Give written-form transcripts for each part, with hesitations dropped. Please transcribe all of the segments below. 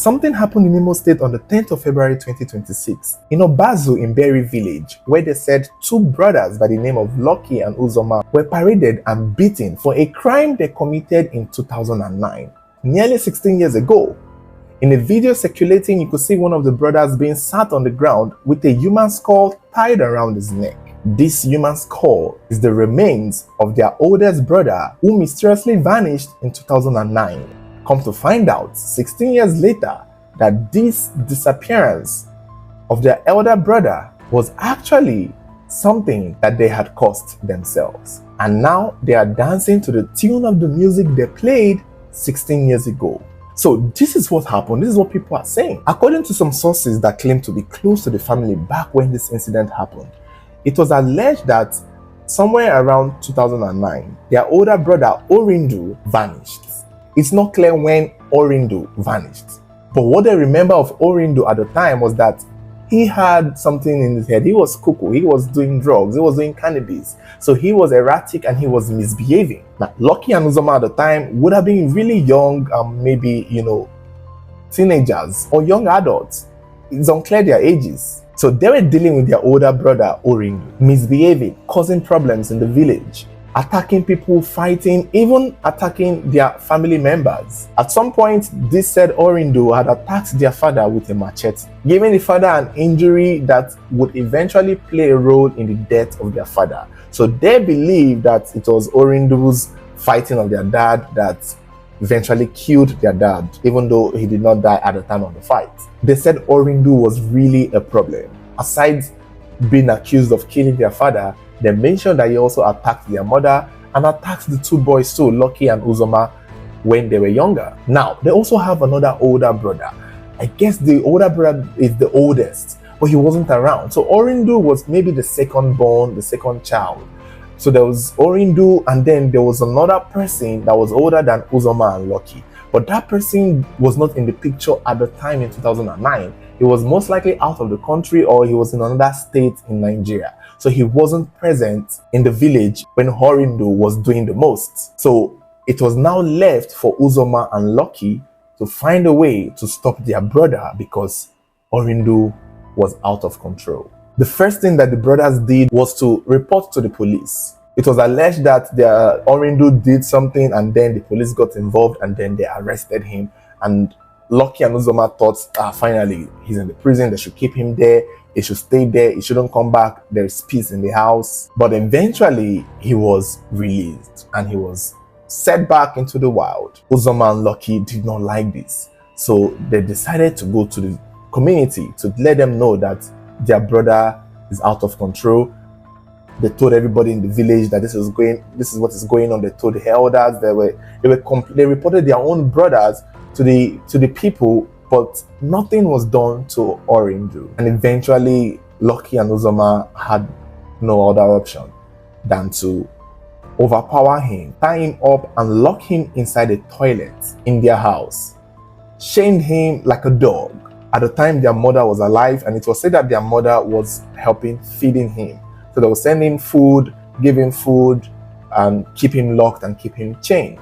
Something happened in Imo State on the 10th of February 2026 in Obazu in Berry village, where they said two brothers by the name of Lucky and Uzoma were paraded and beaten for a crime they committed in 2009, nearly 16 years ago. In a video circulating, you could see one of the brothers being sat on the ground with a human skull tied around his neck. This human skull is the remains of their oldest brother who mysteriously vanished in 2009. Come to find out, 16 years later, that this disappearance of their elder brother was actually something that they had caused themselves. And now they are dancing to the tune of the music they played 16 years ago. So this is what happened. This is what people are saying. According to some sources that claim to be close to the family back when this incident happened, it was alleged that somewhere around 2009, their older brother Orindu vanished. It's not clear when Orindu vanished. But what they remember of Orindu at the time was that he had something in his head. He was cuckoo. He was doing drugs. He was doing cannabis. So he was erratic and he was misbehaving. Now, Lucky and Uzoma at the time would have been really young, maybe, teenagers or young adults. It's unclear their ages. So they were dealing with their older brother, Orindu, misbehaving, causing problems in the village, attacking people, fighting, even attacking their family members. At some point, this said Orindu had attacked their father with a machete, giving the father an injury that would eventually play a role in the death of their father. So they believe that it was Orindu's fighting of their dad that eventually killed their dad, even though he did not die at the time of the fight. They said Orindu was really a problem. Aside being accused of killing their father, they mentioned that he also attacked their mother and attacked the two boys too, Lucky and Uzoma, when they were younger. Now, they also have another older brother. I guess the older brother is the oldest, but he wasn't around. So Orindu was maybe the second born, the second child. So there was Orindu, and then there was another person that was older than Uzoma and Lucky. But that person was not in the picture at the time in 2009. He was most likely out of the country or he was in another state in Nigeria. So he wasn't present in the village when Orindu was doing the most. So it was now left for Uzoma and Lucky to find a way to stop their brother because Orindu was out of control. The first thing that the brothers did was to report to the police. It was alleged that their Orindu did something and then the police got involved and then they arrested him. And Lucky and Uzoma thought, finally, he's in the prison, they should keep him there, he should stay there, he shouldn't come back, there is peace in the house. But eventually, he was released and he was set back into the wild. Uzoma and Lucky did not like this. So they decided to go to the community to let them know that their brother is out of control. They told everybody in the village that this is what is going on. They told the elders. They reported their own brothers to the people, but nothing was done to Orindu. And eventually, Lucky and Uzoma had no other option than to overpower him, tie him up, and lock him inside a toilet in their house. Chained him like a dog. At the time, their mother was alive, and it was said that their mother was helping feeding him. So they would send him food, give him food, and keep him locked and keep him chained.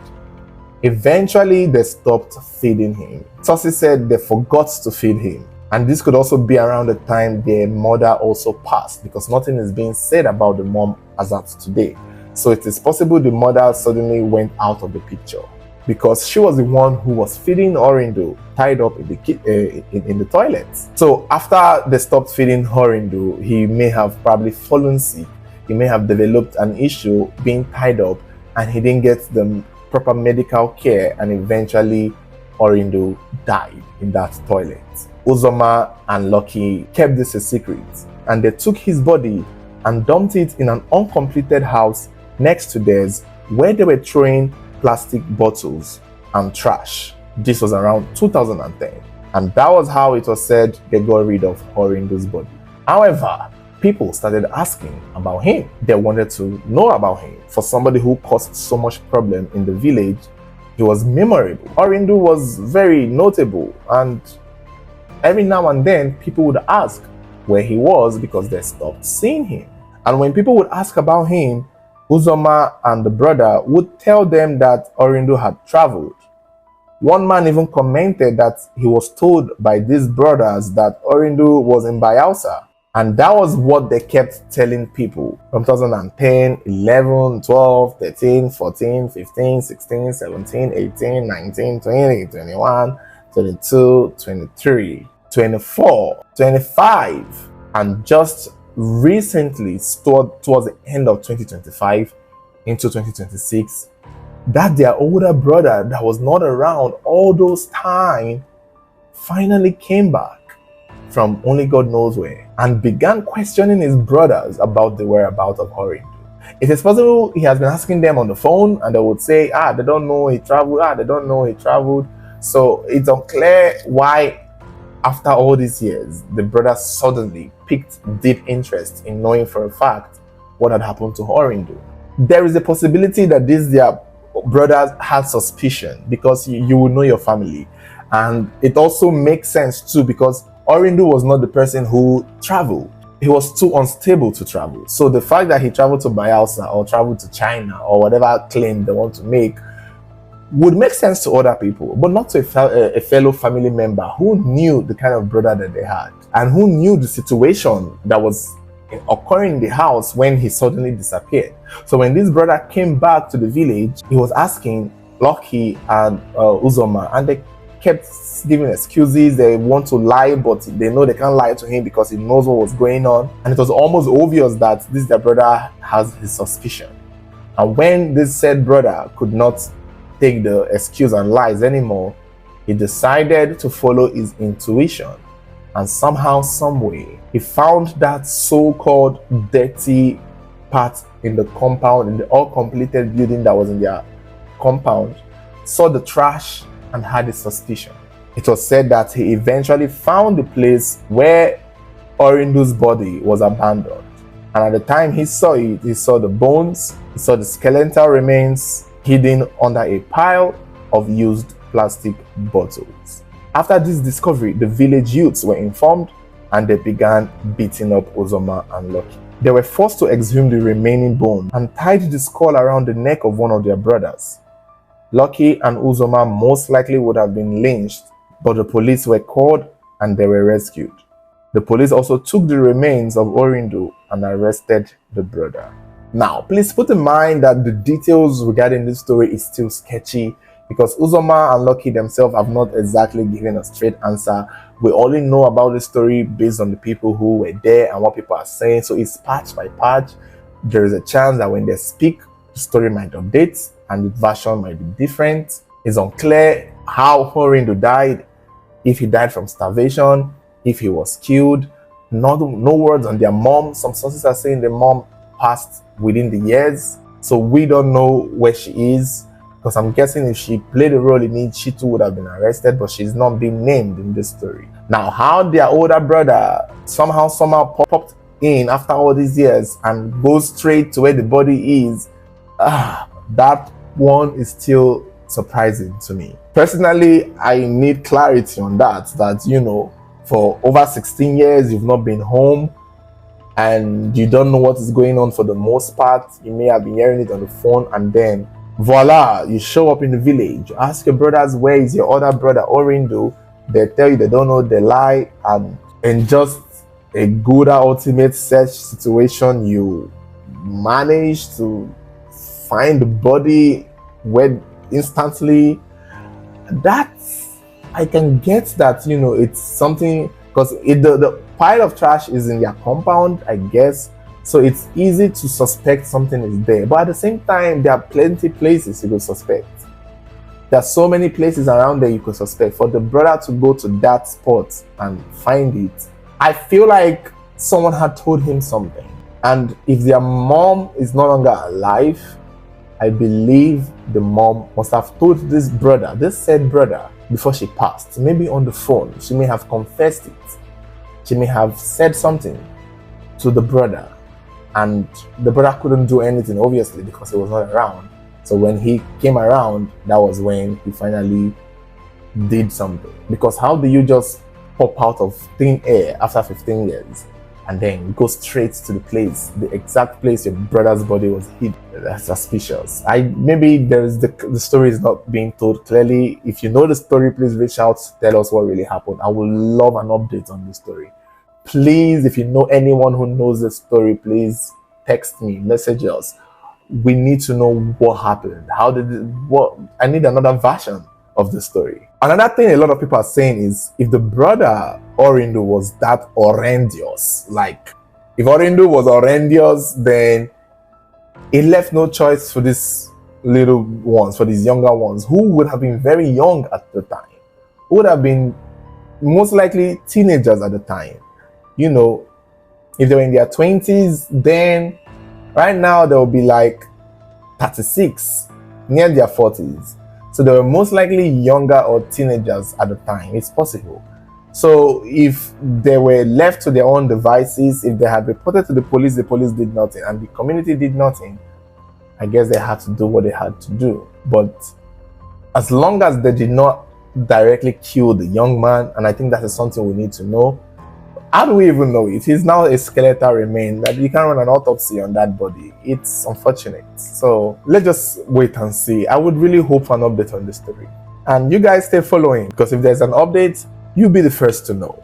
Eventually, they stopped feeding him. Sources said they forgot to feed him. And this could also be around the time their mother also passed, because nothing is being said about the mom as at today. So it is possible the mother suddenly went out of the picture, because she was the one who was feeding Orindu tied up in the toilet. So after they stopped feeding Orindu, he may have probably fallen sick. He may have developed an issue being tied up and he didn't get the proper medical care, and eventually Orindu died in that toilet. Uzoma and Lucky kept this a secret, and they took his body and dumped it in an uncompleted house next to theirs, where they were throwing plastic bottles and trash. This was around 2010, and that was how it was said they got rid of Orindu's body. However, people started asking about him. They wanted to know about him. For somebody who caused so much problem in the village, he was memorable. Orindu was very notable, and every now and then people would ask where he was because they stopped seeing him. And when people would ask about him, Uzoma and the brother would tell them that Orindu had traveled. One man even commented that he was told by these brothers that Orindu was in Bayelsa. And that was what they kept telling people from 2010, 11, 12, 13, 14, 15, 16, 17, 18, 19, 20, 21, 22, 23, 24, 25, and just recently, towards the end of 2025 into 2026, that their older brother that was not around all those time finally came back from only God knows where and began questioning his brothers about the whereabouts of Orindu. It is possible he has been asking them on the phone and they would say, they don't know he traveled, they don't know he traveled. So it's unclear why, after all these years, the brothers suddenly picked deep interest in knowing for a fact what had happened to Orindu. There is a possibility that these their brothers had suspicion because you will know your family. And it also makes sense too because Orindu was not the person who traveled. He was too unstable to travel. So the fact that he traveled to Bayelsa or traveled to China or whatever claim they want to make would make sense to other people, but not to a fellow family member who knew the kind of brother that they had and who knew the situation that was occurring in the house when he suddenly disappeared. So when this brother came back to the village, he was asking Lucky and Uzoma, and they kept giving excuses. They want to lie, but they know they can't lie to him because he knows what was going on. And it was almost obvious that this their brother has his suspicion. And when this said brother could not take the excuse and lies anymore, he decided to follow his intuition. And somehow, some way, he found that so-called dirty part in the compound, in the all-completed building that was in their compound, saw the trash and had a suspicion. It was said that he eventually found the place where Orindu's body was abandoned. And at the time he saw it, he saw the bones, he saw the skeletal remains hidden under a pile of used plastic bottles. After this discovery, the village youths were informed and they began beating up Uzoma and Lucky. They were forced to exhume the remaining bone and tied the skull around the neck of one of their brothers. Lucky and Uzoma most likely would have been lynched, but the police were called and they were rescued. The police also took the remains of Orindu and arrested the brother. Now, please put in mind that the details regarding this story is still sketchy because Uzoma and Lucky themselves have not exactly given a straight answer. We only know about the story based on the people who were there and what people are saying. So it's patch by patch. There is a chance that when they speak, the story might update and the version might be different. It's unclear how Orindu died, if he died from starvation, if he was killed. No words on their mom. Some sources are saying the mom passed within the years. So we don't know where she is, because I'm guessing if she played a role in it, she too would have been arrested, but she's not being named in this story. Now, how their older brother somehow popped in after all these years and goes straight to where the body is, that one is still surprising to me. Personally, I need clarity on that, for over 16 years, you've not been home and you don't know what is going on for the most part. You may have been hearing it on the phone and then voila, you show up in the village. You ask your brothers, where is your other brother Orindu? They tell you they don't know, they lie, and in just a good ultimate search situation, you manage to find the body where instantly. I can get that, it's something, because the pile of trash is in their compound, I guess. So it's easy to suspect something is there. But at the same time, there are plenty places you could suspect. There are so many places around there you could suspect. For the brother to go to that spot and find it, I feel like someone had told him something. And if their mom is no longer alive, I believe the mom must have told this said brother, before she passed. Maybe on the phone, she may have confessed it. She may have said something to the brother. And the brother couldn't do anything, obviously, because he was not around. So when he came around, that was when he finally did something. Because how do you just pop out of thin air after 15 years and then go straight to the exact place your brother's body was hid. That's suspicious. Maybe the story is not being told clearly. If you know the story, please reach out, tell us what really happened. I would love an update on the story. Please, if you know anyone who knows the story, please text me, message us. We need to know what happened. I need another version of the story. Another thing a lot of people are saying is, if the brother Orindo was that horrendous, like if Orindo was horrendous, then it left no choice for these little ones, for these younger ones, who would have been very young at the time, who would have been most likely teenagers at the time. You know, if they were in their 20s, then right now they will be like 36, near their 40s. So they were most likely younger or teenagers at the time. It's possible. So if they were left to their own devices, if they had reported to the police did nothing, and the community did nothing, I guess they had to do what they had to do. But as long as they did not directly kill the young man, and I think that is something we need to know. How do we even know it? He's now a skeletal remain that you can't run an autopsy on that body. It's unfortunate. So let's just wait and see. I would really hope for an update on this story. And you guys stay following, because if there's an update, you'll be the first to know.